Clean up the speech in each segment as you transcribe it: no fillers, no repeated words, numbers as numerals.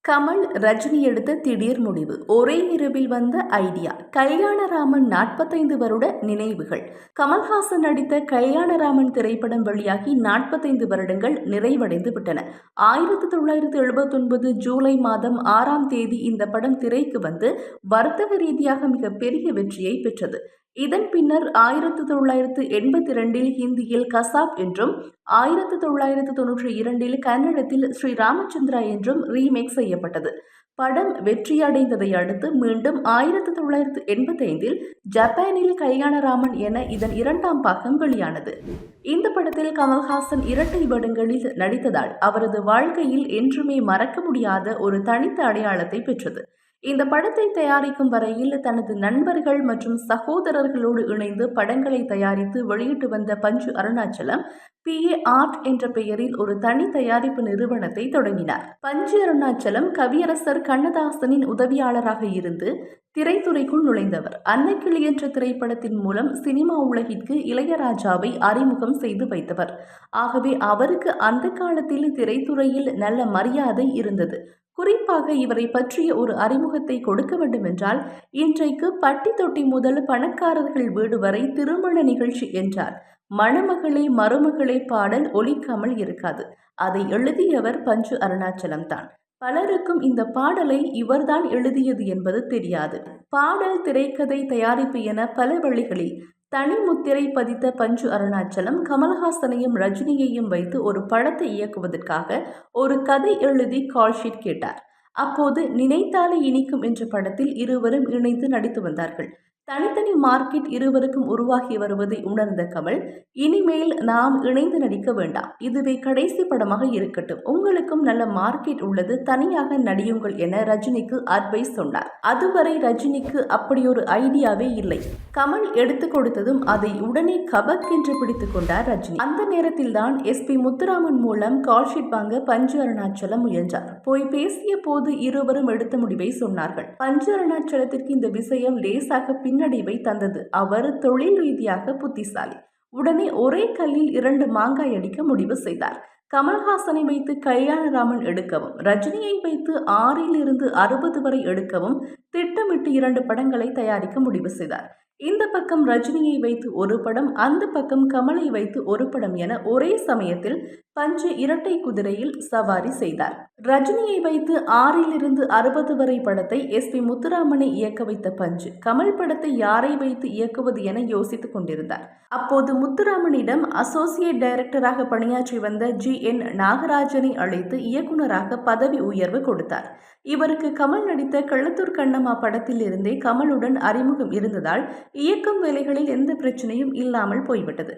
கமல் ரஜினி எடுத்த திடீர் முடிவு, ஒரே இரவில் வந்த ஐடியா. கல்யாணராமன் 45 வருட நினைவுகள். கமல்ஹாசன் நடித்த கல்யாணராமன் திரைப்படம் வெளியாகி 45 வருடங்கள் நிறைவடைந்து விட்டன. 1979 ஜூலை மாதம் 6ஆம் தேதி இந்த படம் திரைக்கு வந்து வர்த்தக ரீதியாக மிகப்பெரிய வெற்றியை பெற்றது. இதன் பின்னர் 1982 ஹிந்தியில் கசாப் என்றும் 1992 கன்னடத்தில் ஸ்ரீ ராமச்சந்திரா என்றும் ரீமேக் செய்யப்பட்டது. படம் வெற்றியடைந்ததை அடுத்து மீண்டும் 1985 ஜப்பானில் கல்யாணராமன் என இதன் 2ஆம் பாகம் வெளியானது. இந்த படத்தில் கமல்ஹாசன் இரட்டை வேடங்களில் நடித்ததால் அவரது வாழ்க்கையில் என்றுமே மறக்க முடியாத ஒரு தனித்த அடையாளத்தை பெற்றது. இந்த படத்தை தயாரிக்கும் வரையில் தனது நண்பர்கள் மற்றும் சகோதரர்களோடு இணைந்து படங்களை தயாரித்து வெளியிட்டு வந்த பஞ்சு அருணாச்சலம் PA ஆர்ட் என்ற பெயரில் ஒரு தனி தயாரிப்பு நிறுவனத்தை தொடங்கினார். பஞ்சு அருணாச்சலம் கவியரசர் கண்ணதாசனின் உதவியாளராக இருந்து திரைத்துறைக்குள் நுழைந்தவர். அன்னக்கிளி என்ற திரைப்படத்தின் மூலம் சினிமா உலகிற்கு இளையராஜாவை அறிமுகம் செய்து வைத்தவர். ஆகவே அவருக்கு அந்த காலத்தில் திரைத்துறையில் நல்ல மரியாதை இருந்தது. குறிப்பாக இவரை பற்றிய ஒரு அறிமுகத்தை கொடுக்க வேண்டுமென்றால், இன்றைக்கு பட்டி தொட்டி முதல் பணக்காரர்கள் வீடு வரை திருமண நிகழ்ச்சி என்றால் மணமகளே மருமகளே பாடல் ஒலிக்காமல் இருக்காது. அதை எழுதியவர் பஞ்சு அருணாச்சலம் தான். பலருக்கும் இந்த பாடலை இவர்தான் எழுதியது என்பது தெரியாது. பாடல், திரைக்கதை, தயாரிப்பு என பல வழிகளில் தனி முத்திரை பதித்த பஞ்சு அருணாச்சலம் கமல்ஹாசனையும் ரஜினியையும் வைத்து ஒரு படத்தை இயக்குவதற்காக ஒரு கதை எழுதி கால்ஷீட் கேட்டார். அப்போது நினைத்தாலே இனிக்கும் என்ற படத்தில் இருவரும் இணைந்து நடித்து வந்தார்கள். தனித்தனி மார்க்கெட் இருவருக்கும் உருவாகி வருவதை உணர்ந்த கமல், இனிமேல் நாம் இணைந்து நடிக்க வேண்டாம், இதுவே கடைசி படமாக இருக்கட்டும், உங்களுக்கும் நல்ல மார்க்கெட் உள்ளது, தனியாக நடியுங்கள் என ரஜினிக்கு அட்வைஸ் சொன்னார். அதுவரை ரஜினிக்கு அப்படியொரு ஐடியாவே இல்லை. கமல் எடுத்து கொடுத்ததும் அதை உடனே கபக்கென்று பிடித்துக் கொண்டார் ரஜினி. அந்த நேரத்தில் தான் SP முத்துராமன் மூலம் கால்ஷீட் வாங்க பஞ்சு அருணாச்சலம் முயன்றார். போய் பேசிய போது இருவரும் எடுத்த முடிவை சொன்னார்கள். பஞ்சு அருணாச்சலத்திற்கு இந்த விஷயம் லேசாக பின்னடைவை தந்தது. அவர் தொழில் ரீதியாக புத்திசாலி. உடனே ஒரே கல்லில் 2 மாங்காய் அடிக்க முடிவு செய்தார். கமல்ஹாசனை வைத்து கல்யாணராமன் எடுக்கவும், ரஜினியை வைத்து 6 to 60 வரை எடுக்கவும் திட்டமிட்டு 2 படங்களை தயாரிக்க முடிவு செய்தார். இந்த பக்கம் ரஜினியை வைத்து ஒரு படம், அந்த பக்கம் கமலை வைத்து ஒரு படம் என ஒரே சமயத்தில் பஞ்சு இரட்டை குதிரையில் சவாரி செய்தார். ரஜினியை வைத்து 6 to 60 வரை படத்தை SP முத்துராமனை இயக்க வைத்த பஞ்சு, கமல் படத்தை யாரை வைத்து இயக்குவது என யோசித்துக் கொண்டிருந்தார். அப்போது முத்துராமனிடம் அசோசியேட் டைரக்டராக பணியாற்றி வந்த GN நாகராஜனை அழைத்து இயக்குநராக பதவி உயர்வு கொடுத்தார். இவருக்கு கமல் நடித்த கள்ளத்தூர் கண்ணம்மா படத்தில் இருந்தே கமலுடன் அறிமுகம் இருந்ததால் இயக்கும் வேலைகளில் எந்த பிரச்சனையும் இல்லாமல் போய்விட்டது.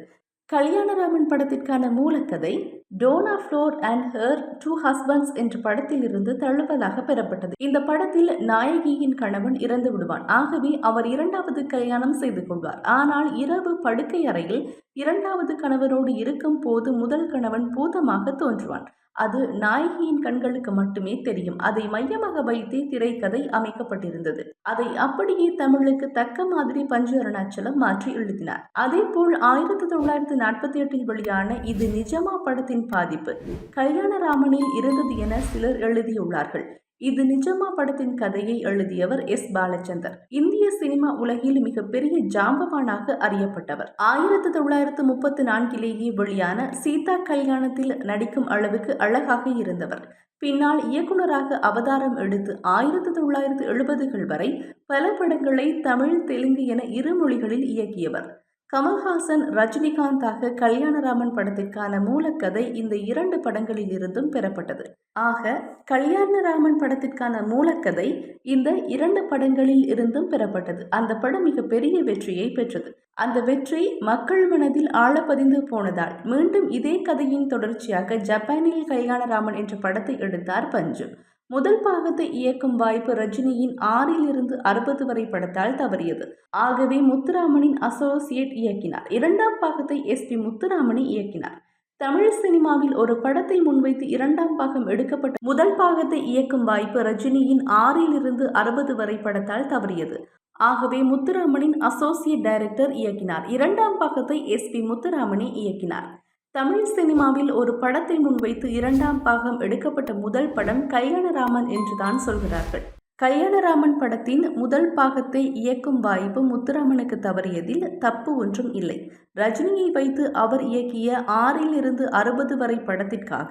கல்யாணராமன் படத்திற்கான மூலக்கதை Dona Flor and her 2 husbands என்ற படத்தில் இருந்து தழுவலாக பெறப்பட்டது. இந்த படத்தில் நாயகியின் கணவன் இறந்து விடுவான். ஆகவே அவர் 2வது கல்யாணம் செய்து கொள்வார். ஆனால் இரவு படுக்கை அறையில் 2வது கணவரோடு இருக்கும் போது முதல் கணவன் பூதமாக தோன்றுவான். அது நாயகியின் கண்களுக்கு மட்டுமே தெரியும். அதை மையமாக வைத்தே திரைக்கதை அமைக்கப்பட்டிருந்தது. அதை அப்படியே தமிழுக்கு தக்க மாதிரி பஞ்சு அருணாச்சலம் மாற்றி எழுதினார். அதேபோல் 1948 வெளியான இது நிஜமா படத்தின் பாதிப்பு கல்யாணராமனில் இருந்தது என சிலர் எழுதியுள்ளார்கள். இது நிஜமா படத்தின் கதையை எழுதியவர் S. பாலச்சந்தர். இந்திய சினிமா உலகில் மிகப்பெரிய ஜாம்பவானாக அறியப்பட்டவர். 1934 வெளியான சீதா கல்யாணத்தில் நடிக்கும் அளவுக்கு அழகாக இருந்தவர். பின்னால் இயக்குநராக அவதாரம் எடுத்து 1970கள் வரை பல படங்களை தமிழ், தெலுங்கு என 2 மொழிகளில் இயக்கியவர். கமல்ஹாசன், ரஜினிகாந்தாக கல்யாணராமன் படத்திற்கான மூலக்கதை இந்த 2 படங்களில் இருந்தும் பெறப்பட்டது. ஆக கல்யாணராமன் படத்திற்கான மூலக்கதை இந்த 2 படங்களில் இருந்தும் பெறப்பட்டது. அந்த படம் மிகப்பெரிய வெற்றியை பெற்றது. அந்த வெற்றி மக்கள் மனதில் ஆழப்பதிந்து போனதால் மீண்டும் இதே கதையின் தொடர்ச்சியாக ஜப்பானில் கல்யாணராமன் என்ற படத்தை எடுத்தார் பஞ்சு. முதல் பாகத்தை இயக்கும் வாய்ப்பு ரஜினியின் 6 to 60 வரை படத்தால் தவறியது. ஆகவே முத்துராமனின் அசோசியேட் இயக்கினார். 2ஆம் பாகத்தை SP முத்துராமனை இயக்கினார். தமிழ் சினிமாவில் ஒரு படத்தை முன்வைத்து 2ஆம் பாகம் எடுக்கப்பட்ட முதல் பாகத்தை இயக்கும் வாய்ப்பு ரஜினியின் 6 to 60 வரை படத்தால் தவறியது. ஆகவே முத்துராமனின் அசோசியேட் டைரக்டர் இயக்கினார். 2ஆம் பாகத்தை SP முத்துராமனை இயக்கினார். தமிழ் சினிமாவில் ஒரு படத்தை முன்வைத்து இரண்டாம் பாகம் எடுக்கப்பட்ட முதல் படம் கல்யாணராமன் என்றுதான் சொல்கிறார்கள். கல்யாணராமன் படத்தின் முதல் பாகத்தை இயக்கும் வாய்ப்பு முத்துராமனுக்கு தவறியதில் தப்பு ஒன்றும் இல்லை. ரஜினியை வைத்து அவர் இயக்கிய 6 - 60 வரை படத்திற்காக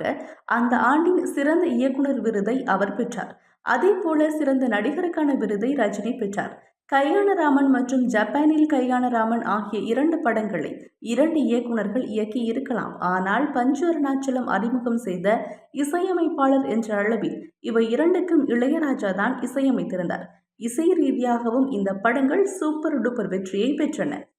அந்த ஆண்டின் சிறந்த இயக்குனர் விருதை அவர் பெற்றார். அதேபோல சிறந்த நடிகருக்கான விருதை ரஜினி பெற்றார். கல்யாணராமன் மற்றும் ஜப்பானில் கல்யாணராமன் ஆகிய 2 படங்களை 2 இயக்குனர்கள் இயக்கி இருக்கலாம். ஆனால் பஞ்சு அருணாச்சலம் அறிமுகம் செய்த இசையமைப்பாளர் என்ற அளவில் இவை 2க்கும் இளையராஜா தான் இசையமைத்திருந்தார். இசை ரீதியாகவும் இந்த படங்கள் சூப்பர் டூப்பர் வெற்றியை பெற்றன.